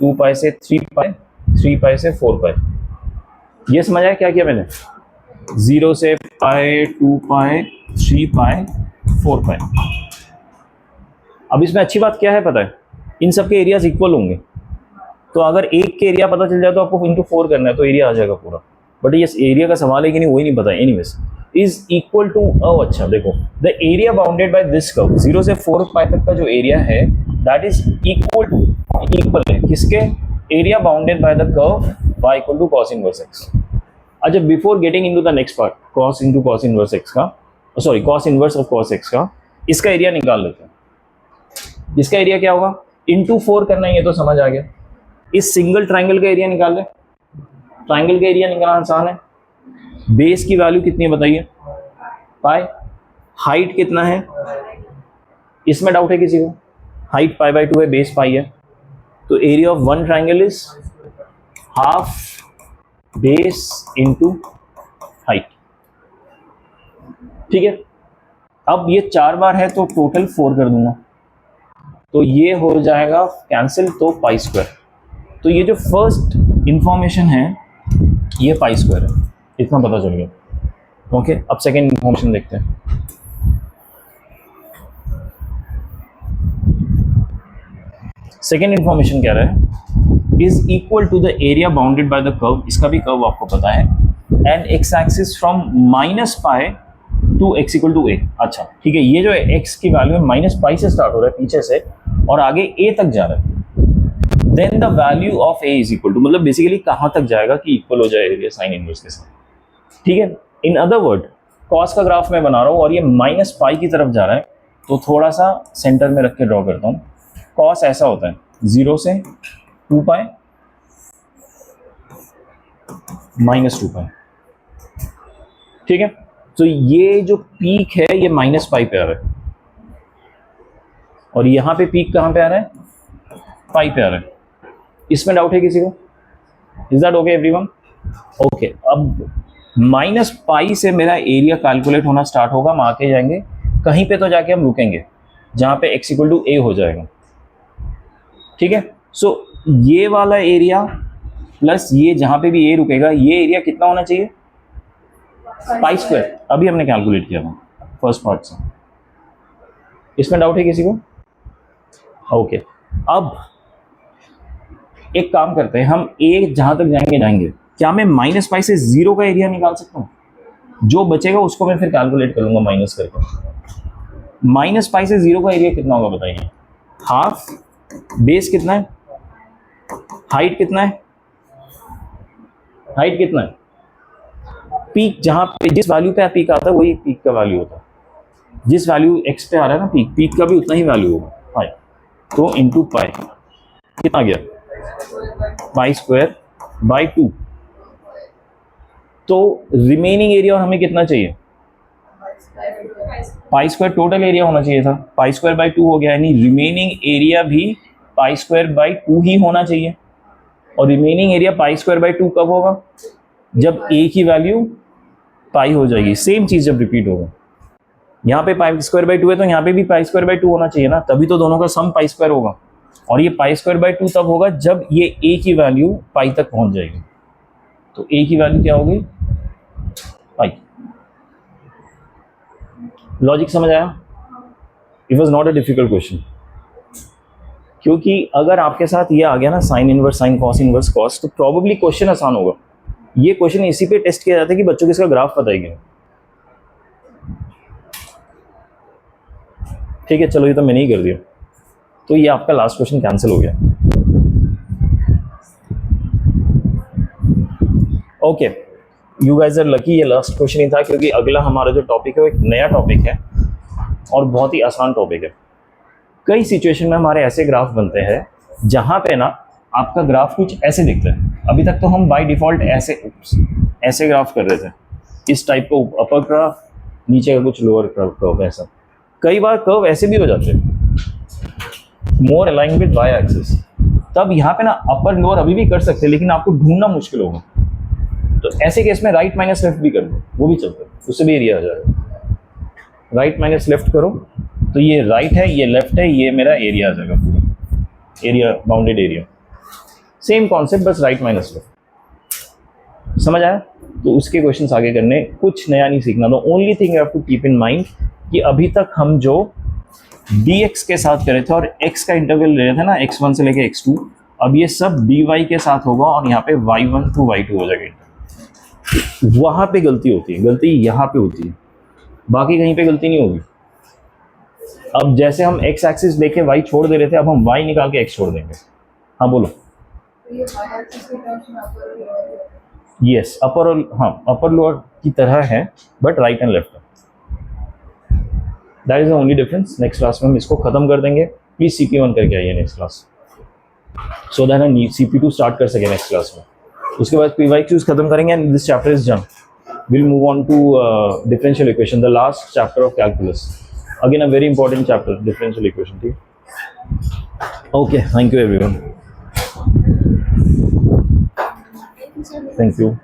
2 पाई से 3 पाई, 3 पाई से 4 पाई। ये समझ आया क्या किया मैंने? 0 से पाई, 2 पाई, 3 पाई, 4 पाई। अब इसमें अच्छी बात क्या है पता है, इन सब के एरियाज इक्वल होंगे। तो अगर एक के एरिया पता चल जाए तो आपको इंटू 4 करना है तो एरिया आ जाएगा पूरा। बट ये एरिया का सवाल है कि नहीं वही नहीं पता है। एनीवेज इज इक्वल टू अच्छा देखो, the area bounded by this curve 0 से 4 पाई तक का जो एरिया है that is equal to, equal है किसके? Area bounded by the curve y equal to cos inverse x। अच्छा before getting into the next part cos into cos inverse x का, sorry cos inverse of cos x का, इसका area निकाल लेते हैं। इसका एरिया क्या होगा? इंटू 4 करना ही है तो समझ आ गया। इस सिंगल ट्राइंगल का एरिया निकाल ले। ट्राइंगल का एरिया निकालना आसान है। बेस की वैल्यू कितनी है बताइए? पाई। हाइट कितना है? इसमें डाउट है किसी को? हाइट पाई बाय 2 है, बेस पाई है, तो area of one triangle is half base into height. ठीक है, अब ये 4 बार है तो टोटल 4 कर दूंगा, तो ये हो जाएगा कैंसिल, तो पाई स्क्वायर। तो ये जो फर्स्ट इंफॉर्मेशन है ये पाई स्क्वायर है, इतना पता चल गया। ओके, अब सेकेंड इंफॉर्मेशन देखते हैं। सेकेंड इंफॉर्मेशन क्या रहा है? Is equal to the area bounded by the curve, इसका भी कर्व आपको पता है, and x axis from minus pi to x equal to a. अच्छा ठीक है, ये जो है एक्स की वैल्यू है माइनस पाई से स्टार्ट हो रहा है पीछे से और आगे ए तक जा रहा है। Then the value of a is equal to, मतलब बेसिकली कहाँ तक जाएगा कि इक्वल हो जाए एरिया साइन इनवर्स के साथ। ठीक है, इन अदर वर्ड कॉस का ग्राफ मैं बना रहा हूँ और ये माइनस पाई की तरफ जा रहा है, तो थोड़ा सा सेंटर में रख के ड्रॉ करता हूँ। कॉस ऐसा होता है 0 से 2 पाई माइनस 2 पाई। ठीक है, तो ये जो पीक है ये माइनस पाई पे आ रहा है और यहाँ पे पीक कहाँ पे आ रहा है? पाई पे आ रहा है। इसमें डाउट है किसी को? Is that okay everyone? Okay, अब माइनस पाई से मेरा एरिया कैलकुलेट होना स्टार्ट होगा। हम आके जाएंगे कहीं पे तो जाके हम रुकेंगे जहाँ पे x इक्वल टू ए हो जाएगा। ठीक है, सो ये वाला एरिया प्लस ये जहाँ पे भी ए रुकेगा, ये एरिया कितना होना चाहिए? Pi square. अभी हमने कैलकुलेट किया था फर्स्ट पार्ट से। इसमें डाउट है किसी को? ओके, अब एक काम करते हैं, हम ए जहां तक जाएंगे। क्या मैं माइनस पाई से 0 का एरिया निकाल सकता हूँ? जो बचेगा उसको मैं फिर कैलकुलेट कर लूंगा माइनस करके। माइनस पाई से 0 का एरिया कितना होगा बताइए? हाफ। बेस कितना है? हाइट कितना है? हाइट कितना है? पीक, जहां पे जिस वैल्यू पे पीक आता है वही पीक का वैल्यू होता है। जिस वैल्यू एक्स पे आ रहा है ना पीक का भी उतना ही वैल्यू होगा पाई। तो इंटू पाई कितना गया? Pi square by 2। तो रिमेनिंग एरिया और हमें कितना चाहिए? पाई स्क्वायर टोटल एरिया होना चाहिए था, पाई स्क्वायर बाई 2 हो गया, यानी रिमेनिंग एरिया भी पाई स्क्वायर बाई 2 ही होना चाहिए। और remaining area pi square by 2 कब होगा? जब ए की वैल्यू पाई हो जाएगी। सेम चीज जब रिपीट होगा, यहाँ पे पाई स्क्वायर बाई 2 है तो यहाँ पे भी पाई स्क्वायर बाई 2 होना चाहिए ना, तभी तो दोनों का सम पाई स्क्वायर होगा। और ये पाई स्क्वायर बाई 2 तब होगा जब ये ए की वैल्यू पाई तक पहुंच जाएगी। तो ए की वैल्यू क्या होगी? पाई। लॉजिक समझ आया? It was not a difficult question, क्योंकि अगर आपके साथ ये आ गया ना sign inverse sign, cos inverse cos, तो प्रॉबेबली क्वेश्चन आसान होगा। ये क्वेश्चन इसी पे टेस्ट किया जाता है कि बच्चों को इसका ग्राफ पता है कि नहीं। ठीक है, चलो ये तो मैंने ही कर दिया, तो ये आपका लास्ट क्वेश्चन कैंसिल हो गया। Okay, you guys are lucky, ये लास्ट क्वेश्चन ही था, क्योंकि अगला हमारा जो टॉपिक है वो एक नया टॉपिक है और बहुत ही आसान टॉपिक है। कई सिचुएशन में हमारे ऐसे ग्राफ बनते हैं जहाँ पे ना आपका ग्राफ कुछ ऐसे दिखता है। अभी तक तो हम बाय डिफ़ॉल्ट ऐसे ग्राफ कर रहे थे, इस टाइप को अपर ग्राफ, नीचे का कुछ लोअर कर्व ऐसा। कई बार कर्व ऐसे भी हो जाते हैं, मोर अलाइन विद वाई एक्सिस। तब यहाँ पे ना अपर लोअर अभी भी कर सकते हैं, लेकिन आपको ढूंढना मुश्किल होगा। तो ऐसे केस में राइट माइनस लेफ्ट भी कर दो, वो भी चलता है, उससे भी एरिया आ जाएगा। राइट माइनस लेफ्ट करो तो ये राइट है, ये लेफ्ट है, ये मेरा एरिया आ जाएगा पूरा, area bounded area. Same concept, बस राइट माइनस लेफ्ट। समझ आया? तो उसके क्वेश्चंस आगे करने, कुछ नया नहीं सीखना। The only thing you have to keep in mind कि अभी तक हम जो dx के साथ करे थे और x का इंटरवल ले रहे थे ना, x1 से लेके x2, अब ये सब dy के साथ होगा और यहाँ पे y1 to y2 हो जाएगा। वहाँ पे गलती होती है, गलती यहाँ पे होती है, बाकी कहीं पे गलती नहीं होगी। अब जैसे हम x एक्सिस लेके y छोड़ दे रहे थे, अब हम y निकाल के x छोड़ देंगे। हाँ बोलो। तो ये y एक्सिस के टर्म्स में अपर और लोअर, यस, अपर और हाँ अपर लोअर की तरह है, but right and left. That is the only difference. Next class में हम इसको खत्म कर देंगे। प्लीज CP1 करके आइए नेक्स्ट क्लास, सो दैट हम CP2 स्टार्ट कर सके नेक्स्ट क्लास में। उसके बाद PYQs खत्म करेंगे and this chapter is done. Will move on to differential equation, the last chapter of calculus. Again a very important chapter, differential equation. ठीक, okay, thank you everyone, thank you.